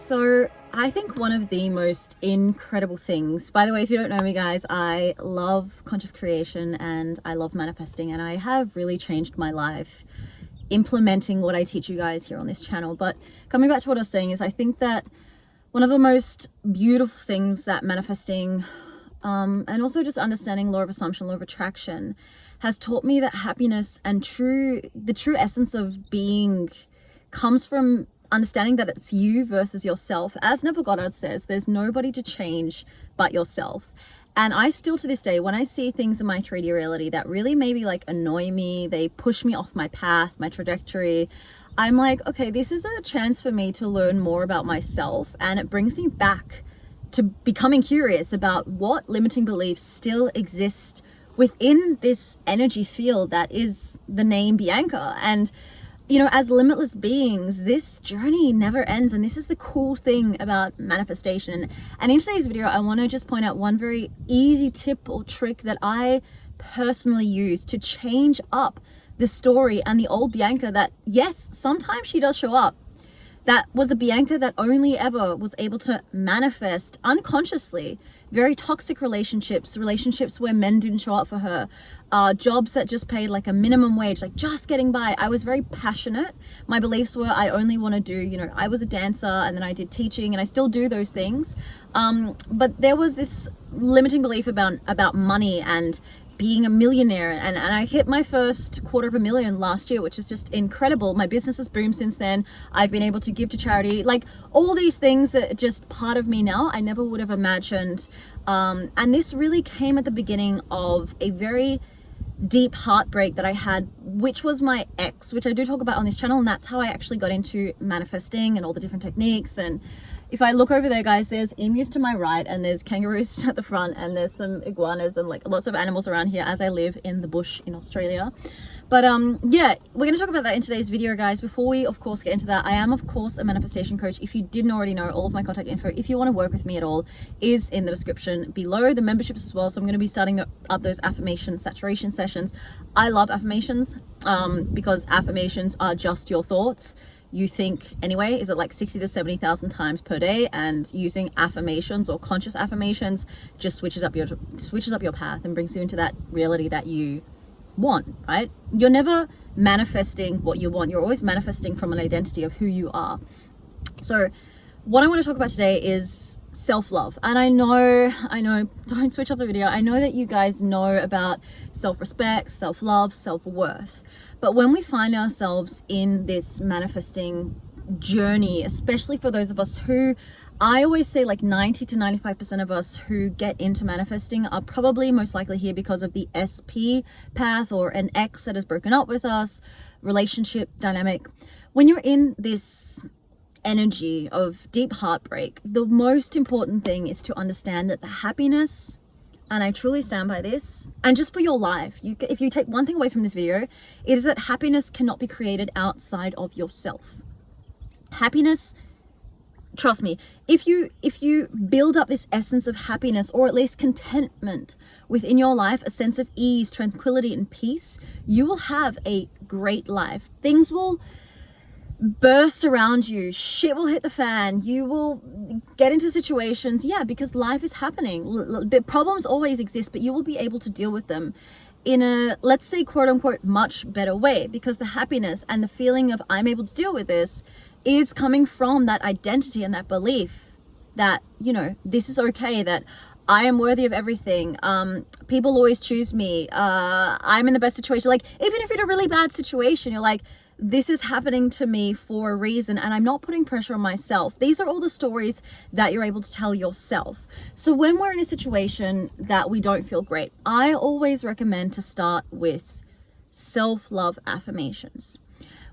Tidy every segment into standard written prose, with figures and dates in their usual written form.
So I think one of the most incredible things, by the way, if you don't know me guys, I love conscious creation and I love manifesting, and I have really changed my life implementing what I teach you guys here on this channel. But coming back to what I was saying is I think that one of the most beautiful things that manifesting and also just understanding law of assumption, law of attraction has taught me that happiness and the true essence of being comes from understanding that it's you versus yourself. As Neville Goddard says, there's nobody to change but yourself. And I still to this day, when I see things in my 3D reality that really maybe like annoy me, they push me off my path, my trajectory, I'm like, okay, this is a chance for me to learn more about myself. And it brings me back to becoming curious about what limiting beliefs still exist within this energy field that is the name Bianca. And you know, as limitless beings, this journey never ends. And this is the cool thing about manifestation. And in today's video, I want to just point out one very easy tip or trick that I personally use to change up the story and the old Bianca that, yes, sometimes she does show up. That was a Bianca that only ever was able to manifest unconsciously very toxic relationships where men didn't show up for her, jobs that just paid like a minimum wage, like just getting by. I was very passionate. My beliefs were I only want to do, you know, I was a dancer and then I did teaching and I still do those things. But there was this limiting belief about money and being a millionaire, and I hit my first $250,000 last year, which is just incredible. My business has boomed since then. I've been able to give to charity, like all these things that are just part of me now. I never would have imagined. And this really came at the beginning of a very deep heartbreak that I had, which was my ex, which I do talk about on this channel. And that's how I actually got into manifesting and all the different techniques. And if I look over there, guys, there's emus to my right and there's kangaroos at the front and there's some iguanas and like lots of animals around here as I live in the bush in Australia. But yeah, we're going to talk about that in today's video, guys. Before we, of course, get into that, I am, of course, a manifestation coach. If you didn't already know, all of my contact info, if you want to work with me at all, is in the description below. The memberships as well. So I'm going to be starting up those affirmation saturation sessions. I love affirmations because affirmations are just your thoughts. You think anyway, is it like 60 to 70,000 times per day, and using affirmations or conscious affirmations just switches up your path and brings you into that reality that you want, right? You're never manifesting what you want. You're always manifesting from an identity of who you are. So what I want to talk about today is self-love. And I know, don't switch off the video. I know that you guys know about self-respect, self-love, self-worth. But when we find ourselves in this manifesting journey, especially for those of us who, I always say like 90 to 95% of us who get into manifesting are probably most likely here because of the SP path or an ex that has broken up with us, relationship dynamic. When you're in this energy of deep heartbreak, the most important thing is to understand that the happiness, and I truly stand by this, and just for your life, if you take one thing away from this video, it is that happiness cannot be created outside of yourself. Happiness, trust me, if you build up this essence of happiness, or at least contentment within your life, a sense of ease, tranquility, and peace, you will have a great life. Things will burst around you, shit will hit the fan, you will get into situations, yeah, because life is happening. The problems always exist, but you will be able to deal with them in a, let's say, quote unquote, much better way, because the happiness and the feeling of I'm able to deal with this is coming from that identity and that belief that, you know, this is okay, that I am worthy of everything. People always choose me. I'm in the best situation. Like, even if you're in a really bad situation, you're like, this is happening to me for a reason and I'm not putting pressure on myself. These are all the stories that you're able to tell yourself. So when we're in a situation that we don't feel great, I always recommend to start with self-love affirmations,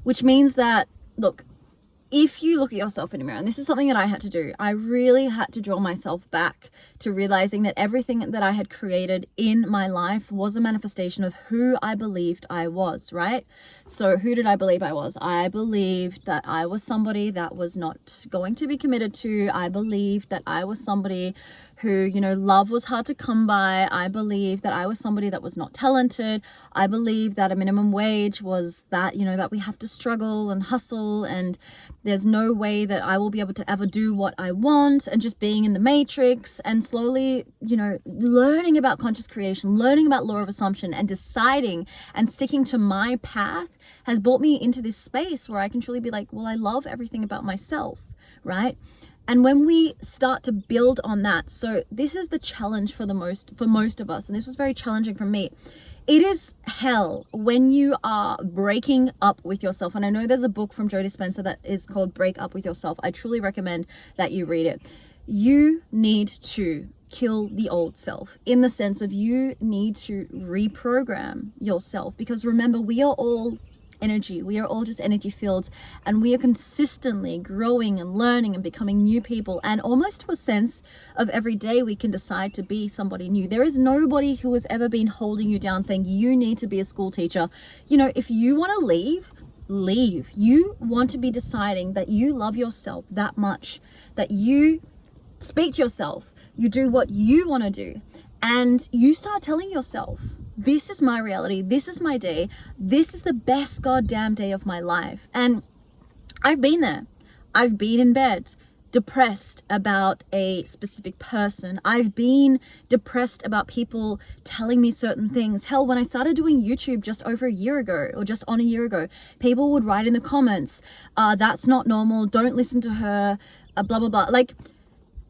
which means that, look, if you look at yourself in the mirror, and this is something that I had to do, I really had to draw myself back to realizing that everything that I had created in my life was a manifestation of who I believed I was, right? So who did I believe I was? I believed that I was somebody that was not going to be committed to. I believed that I was somebody who, you know, love was hard to come by. I believed that I was somebody that was not talented. I believed that a minimum wage was that, you know, that we have to struggle and hustle, and there's no way that I will be able to ever do what I want, and just being in the matrix. And slowly, you know, learning about conscious creation, learning about law of assumption, and deciding and sticking to my path has brought me into this space where I can truly be like, well, I love everything about myself, right? And when we start to build on that, so this is the challenge for most of us, and this was very challenging for me. It is hell when you are breaking up with yourself. And I know there's a book from Joe Dispenza that is called Break Up With Yourself. I truly recommend that you read it. You need to kill the old self, in the sense of you need to reprogram yourself, because remember, we are all energy. We are all just energy fields, and we are consistently growing and learning and becoming new people. And almost to a sense of every day, we can decide to be somebody new. There is nobody who has ever been holding you down saying you need to be a school teacher. You know, if you want to leave. You want to be deciding that you love yourself that much, that you speak to yourself, you do what you want to do, and you start telling yourself, this is my reality, this is my day, this is the best goddamn day of my life. And I've been there. I've been in bed depressed about a specific person. I've been depressed about people telling me certain things. Hell, when I started doing YouTube just over a year ago, or just on a year ago, people would write in the comments, that's not normal, don't listen to her, blah, blah, blah. Like,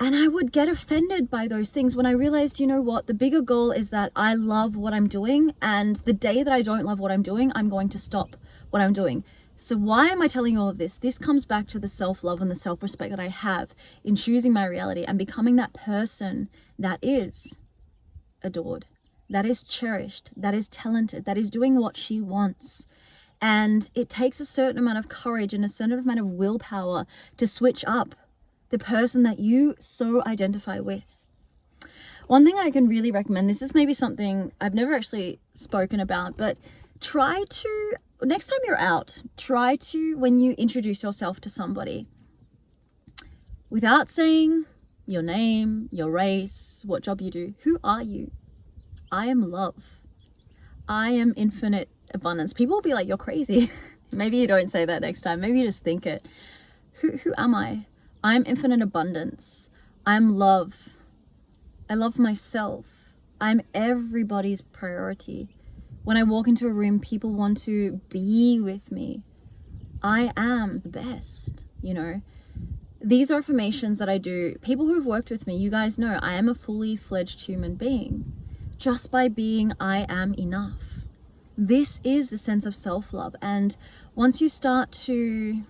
and I would get offended by those things when I realized, you know what, the bigger goal is that I love what I'm doing, and the day that I don't love what I'm doing, I'm going to stop what I'm doing. So why am I telling you all of this? This comes back to the self-love and the self-respect that I have in choosing my reality and becoming that person that is adored, that is cherished, that is talented, that is doing what she wants. And it takes a certain amount of courage and a certain amount of willpower to switch up the person that you so identify with. One thing I can really recommend, this is maybe something I've never actually spoken about, but try to, next time you're out, try to, when you introduce yourself to somebody, without saying your name, your race, what job you do, who are you? I am love. I am infinite abundance. People will be like, you're crazy. Maybe you don't say that next time. Maybe you just think it. Who am I? I'm infinite abundance. I'm love. I love myself. I'm everybody's priority. When I walk into a room, people want to be with me. I am the best, you know. These are affirmations that I do. People who've worked with me, you guys know I am a fully fledged human being. Just by being, I am enough. This is the sense of self-love. And once you start to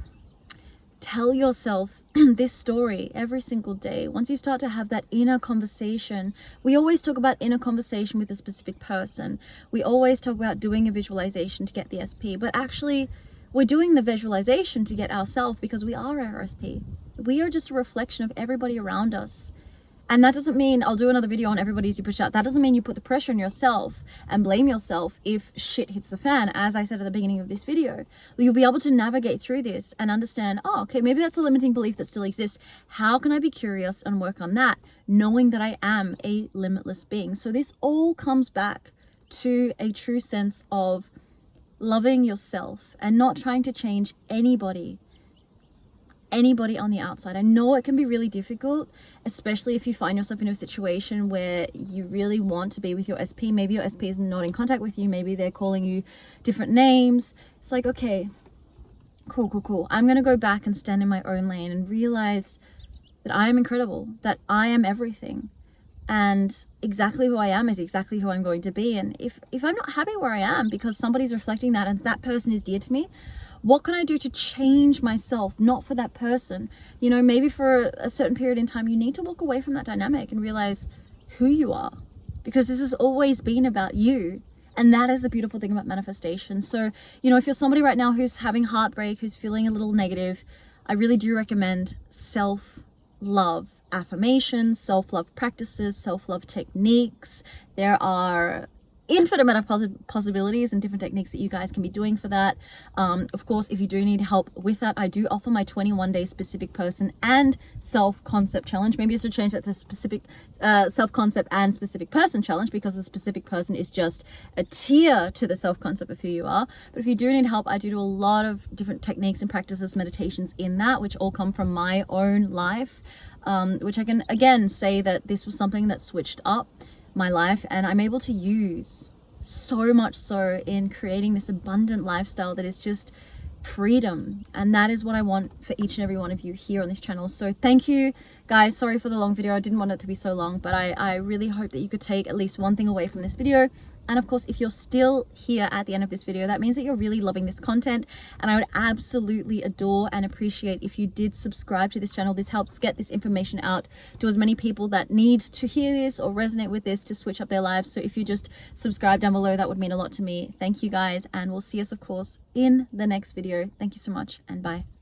tell yourself this story every single day, once you start to have that inner conversation, we always talk about inner conversation with a specific person. We always talk about doing a visualization to get the SP, but actually we're doing the visualization to get ourselves, because we are our SP. We are just a reflection of everybody around us. And that doesn't mean, I'll do another video on everybody's you push out. That doesn't mean you put the pressure on yourself and blame yourself if shit hits the fan, as I said at the beginning of this video. You'll be able to navigate through this and understand, oh, okay, maybe that's a limiting belief that still exists. How can I be curious and work on that, knowing that I am a limitless being? So this all comes back to a true sense of loving yourself and not trying to change anybody on the outside. I know it can be really difficult, especially if you find yourself in a situation where you really want to be with your SP. Maybe your SP is not in contact with you. Maybe they're calling you different names. It's like, okay, cool. I'm going to go back and stand in my own lane and realize that I am incredible, that I am everything. And exactly who I am is exactly who I'm going to be. And if I'm not happy where I am because somebody's reflecting that and that person is dear to me, what can I do to change myself, not for that person? You know, maybe for a certain period in time, you need to walk away from that dynamic and realize who you are, because this has always been about you. And that is the beautiful thing about manifestation. So, you know, if you're somebody right now who's having heartbreak, who's feeling a little negative, I really do recommend self-love affirmations, self-love practices, self-love techniques. There are infinite amount of possibilities and different techniques that you guys can be doing for that. Of course, if you do need help with that, I do offer my 21-day specific person and self-concept challenge. Maybe it's to change that to specific self-concept and specific person challenge, because the specific person is just a tier to the self-concept of who you are. But if you do need help, I do a lot of different techniques and practices, meditations in that, which all come from my own life, which I can again say that this was something that switched up my life, and I'm able to use so much so in creating this abundant lifestyle that is just freedom. And that is what I want for each and every one of you here on this channel. So thank you guys. Sorry for the long video. I didn't want it to be so long, but I really hope that you could take at least one thing away from this video. And of course, if you're still here at the end of this video, that means that you're really loving this content. And I would absolutely adore and appreciate if you did subscribe to this channel. This helps get this information out to as many people that need to hear this or resonate with this to switch up their lives. So if you just subscribe down below, that would mean a lot to me. Thank you guys. And we'll see us, of course, in the next video. Thank you so much, and bye.